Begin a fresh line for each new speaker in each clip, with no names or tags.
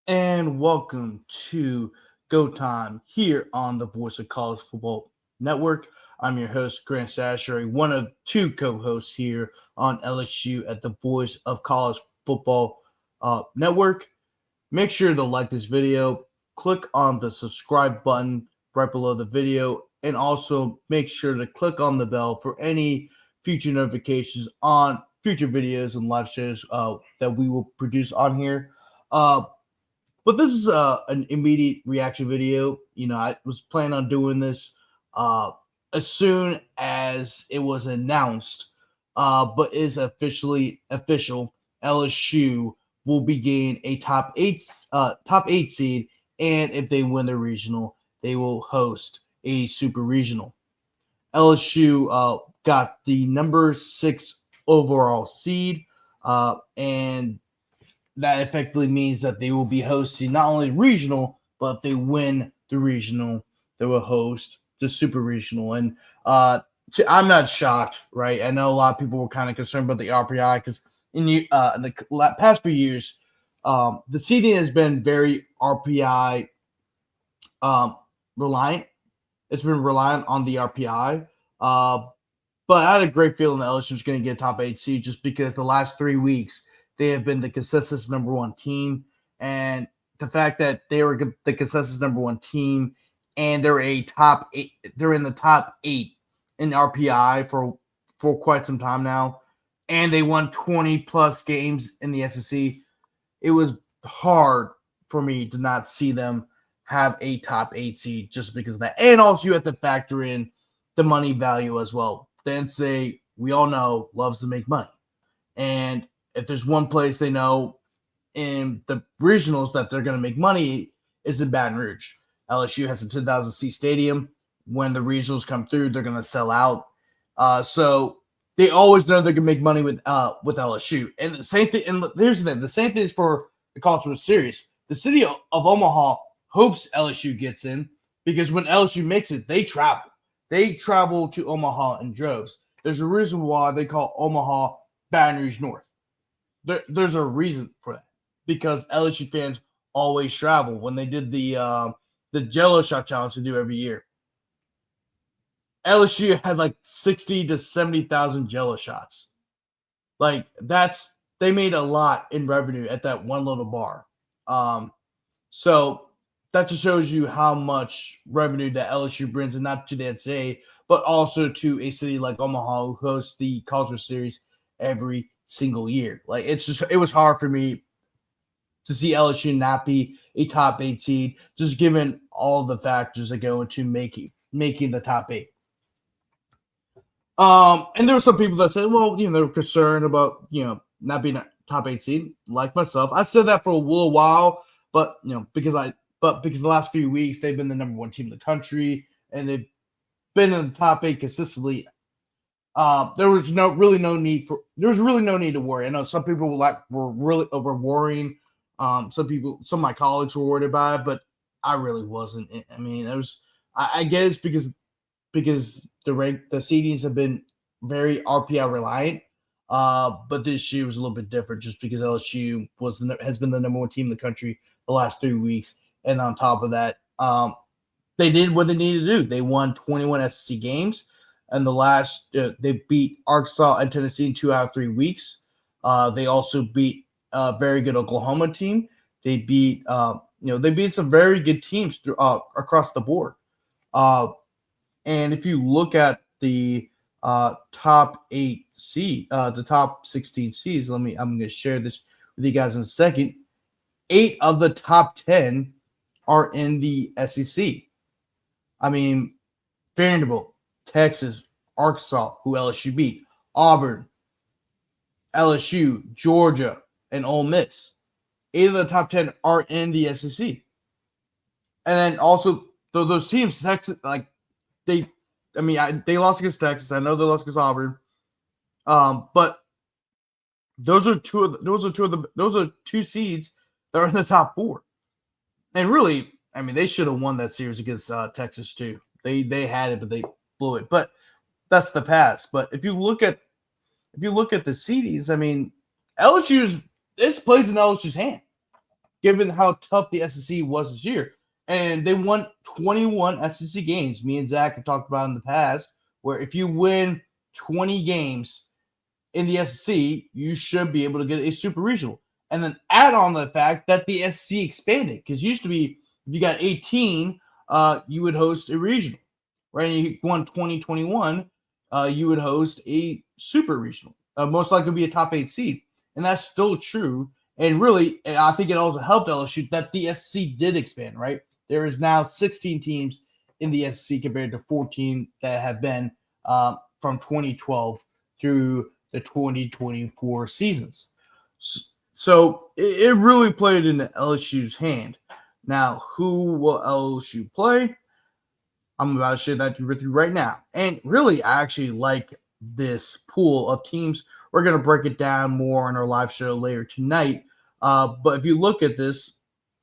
And welcome to Go Time here on the Voice of College Football Network. I'm your host, Grant Sashery, one of two co hosts here on LSU at the Voice of College Football Network. Make sure to like this video, click on the subscribe button right below the video, and also make sure to click on the bell for any future notifications on future videos and live shows that we will produce on here. Uh, but this is an immediate reaction video. I was planning on doing this uh, as soon as it was announced, but is officially official. LSU will be gain a top eight seed, and if they win the regional, they will host a super regional. LSU got the number 6 overall seed, and that effectively means that they will be hosting not only regional, but if they win the regional, they will host the super regional. And I'm not shocked, right? I know a lot of people were kind of concerned about the RPI because in the past few years, the seeding has been very RPI um, reliant. It's been reliant on the RPI. But I had a great feeling that LSU was going to get a top 8 seed just because the last 3 weeks they have been the consensus number one team. And the fact that they were the consensus number one team and they're they're in the top 8 in RPI for quite some time now. And they won 20 plus games in the SEC. It was hard for me to not see them have a top 8 seed just because of that. And also you have to factor in the money value as well. The NCAA, we all know, loves to make money. And if there's one place they know in the regionals that they're going to make money is in Baton Rouge. LSU has a 10,000 seat stadium. When the regionals come through, they're going to sell out. So they always know they're going to make money with LSU. And the same thing. And here's the thing: the same thing is for the College World Series. The city of Omaha hopes LSU gets in because when LSU makes it, they travel. They travel to Omaha in droves. There's a reason why they call Omaha Baton Rouge North. There's a reason for that because LSU fans always travel. When they did the Jello shot challenge they do every year, LSU had like 60 to 70,000 Jello shots. Like they made a lot in revenue at that one little bar. So that just shows you how much revenue that LSU brings, and not to the NCAA, but also to a city like Omaha who hosts the College World Series every single year. Like it was hard for me to see LSU not be a top 8 seed, just given all the factors that go into making the top 8. And there were some people that said, well, they were concerned about, not being a top 8 seed, like myself. I said that for a little while, but because the last few weeks they've been the number 1 team in the country and they've been in the top 8 consistently. There was really no need to worry. I know some people were worrying. Some of my colleagues were worried about it, but I really wasn't. I mean, I guess because the seedings have been very RPI reliant. But this year was a little bit different just because LSU has been the number 1 team in the country the last 3 weeks. And on top of that, they did what they needed to do. They won 21 SEC games. And they beat Arkansas and Tennessee in 2 out of 3 weeks. They also beat a very good Oklahoma team. They beat some very good teams across the board. And if you look at the top 8 seed, the top 16 seeds, I'm going to share this with you guys in a second. 8 of the top 10 are in the SEC. I mean, Vanderbilt, Texas, Arkansas, who LSU beat, Auburn, LSU, Georgia, and Ole Miss. 8 of the top 10 are in the SEC. And then also those teams, Texas, they lost against Texas. I know they lost against Auburn. But those are two seeds that are in the top 4. And really, they should have won that series against Texas too. They had it, but they blew it. But that's the past. But if you look at the seedings, LSU's this plays in LSU's hand. given how tough the SEC was this year. And they won 21 SEC games. Me and Zach have talked about in the past, where if you win 20 games in the SEC, you should be able to get a super regional. And then add on the fact that the SEC expanded, because used to be if you got 18, you would host a regional, right? And you won 2021, you would host a super regional. Most likely be a top 8 seed, and that's still true. And really, and I think it also helped LSU that the SEC did expand, right? There is now 16 teams in the SEC compared to 14 that have been from 2012 through the 2024 seasons. So it really played into LSU's hand. Now, who will LSU play? I'm about to share that with you right now. And really, I actually like this pool of teams. We're going to break it down more on our live show later tonight. But if you look at this,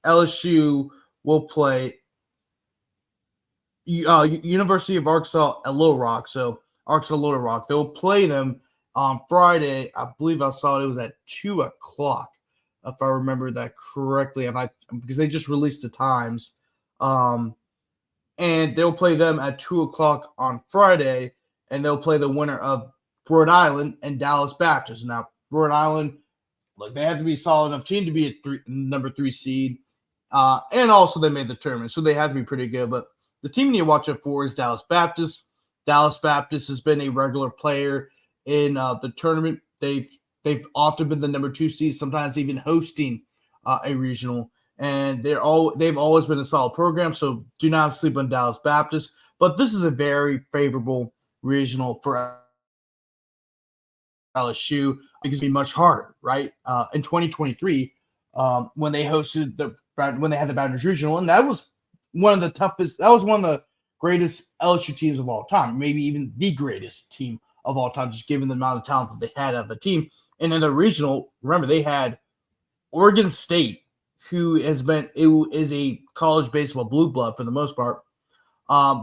LSU will play University of Arkansas at Little Rock. So Arkansas Little Rock. They'll play them on Friday. I believe I saw it was at 2 o'clock, if I remember that correctly. Because they just released the times. And they'll play them at 2 o'clock on Friday, and they'll play the winner of Rhode Island and Dallas Baptist. Now, Rhode Island, look, they have to be a solid enough team to be a number 3 seed, and also they made the tournament, so they have to be pretty good. But the team you need to watch out for is Dallas Baptist. Dallas Baptist has been a regular player in the tournament. They've often been the number 2 seed, sometimes even hosting a regional. And they've always been a solid program, so do not sleep on Dallas Baptist. But this is a very favorable regional for LSU because it'll be much harder, right? In 2023, when they hosted when they had the Baton Rouge Regional, and that was one of the toughest. That was one of the greatest LSU teams of all time, maybe even the greatest team of all time, just given the amount of talent that they had at the team. And in the regional, remember they had Oregon State, who is a college baseball blue blood for the most part.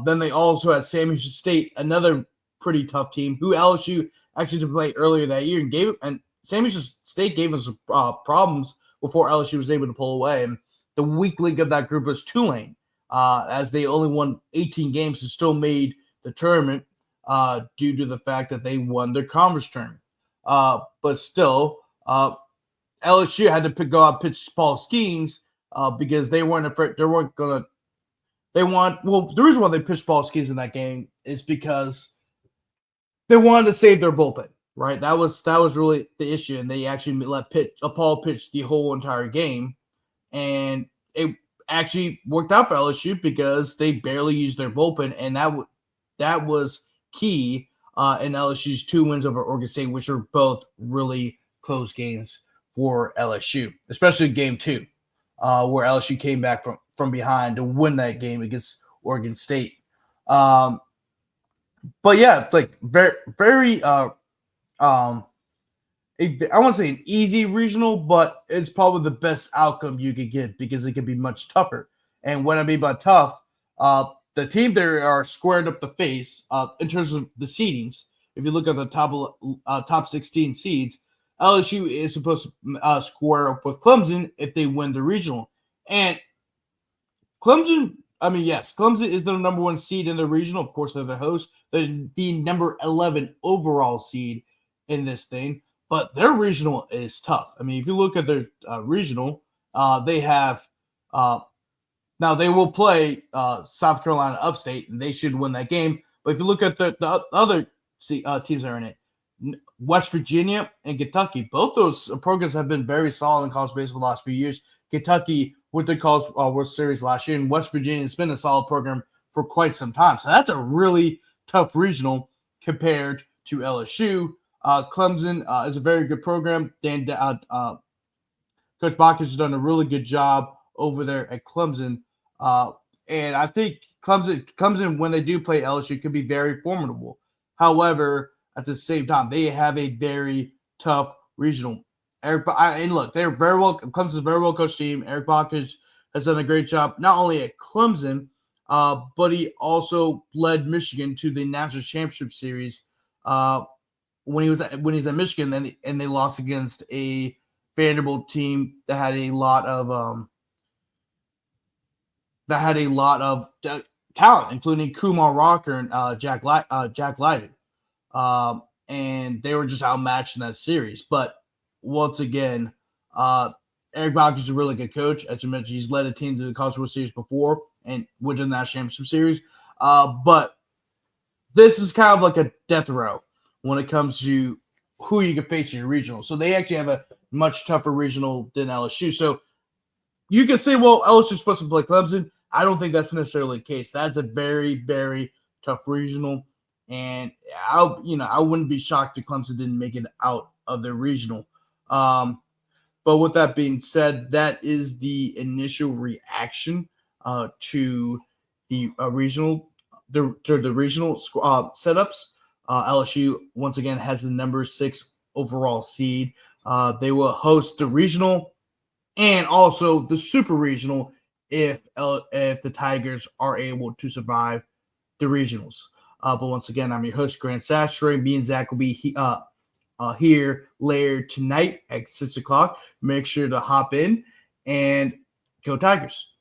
Then they also had Sam Houston State, another pretty tough team, who LSU actually did play earlier that year, and Sam Houston State gave us problems before LSU was able to pull away. And the weak link of that group was Tulane, as they only won 18 games and still made the tournament due to the fact that they won their conference tournament. But still, LSU had to go out and pitch Paul Skeens because they weren't afraid. They weren't going to. The reason why they pitched Paul Skeens in that game is because they wanted to save their bullpen, right? That was really the issue, and they actually let Paul pitch the whole entire game, and it actually worked out for LSU because they barely used their bullpen, and that was key in LSU's 2 wins over Oregon State, which are both really close games for LSU, especially game 2, where LSU came back from behind to win that game against Oregon State. But yeah, it's like very I won't say an easy regional, but it's probably the best outcome you could get because it can be much tougher. And what I mean by tough, the team there are squared up the face in terms of the seedings. If you look at the top 16 seeds, LSU is supposed to square up with Clemson if they win the regional. And Clemson, yes, Clemson is the number 1 seed in the regional. Of course, they're the host. They're the number 11 overall seed in this thing. But their regional is tough. If you look at their regional, they have now they will play South Carolina Upstate, and they should win that game. But if you look at the other teams that are in it, West Virginia and Kentucky, both those programs have been very solid in college baseball the last few years. Kentucky with the College World Series last year, and West Virginia has been a solid program for quite some time. So that's a really tough regional compared to LSU. Clemson is a very good program. Coach Bach has done a really good job over there at Clemson. And I think Clemson, when they do play LSU, could be very formidable. However, at the same time, they have a very tough regional. And look, they're very well. Clemson's a very well coached team. Eric Bach has done a great job, not only at Clemson, but he also led Michigan to the National Championship Series when he's at Michigan. And they lost against a Vanderbilt team that had a lot of talent, including Kumar Rocker and Jack Leiden. And they were just outmatched in that series. But once again, Eric Balk is a really good coach. As you mentioned, he's led a team to the College World Series before and went to the National Championship Series. But this is kind of like a death row when it comes to who you can face in your regional. So they actually have a much tougher regional than LSU. So you can say, well, LSU is supposed to play Clemson. I don't think that's necessarily the case. That's a very, very tough regional. And I wouldn't be shocked if Clemson didn't make it out of their regional. But with that being said, that is the initial reaction to the regional setups. LSU once again has the number 6 overall seed. They will host the regional and also the super regional if the Tigers are able to survive the regionals. But once again, I'm your host, Grant Sastre. Me and Zach will be here later tonight at 6 o'clock. Make sure to hop in and go Tigers.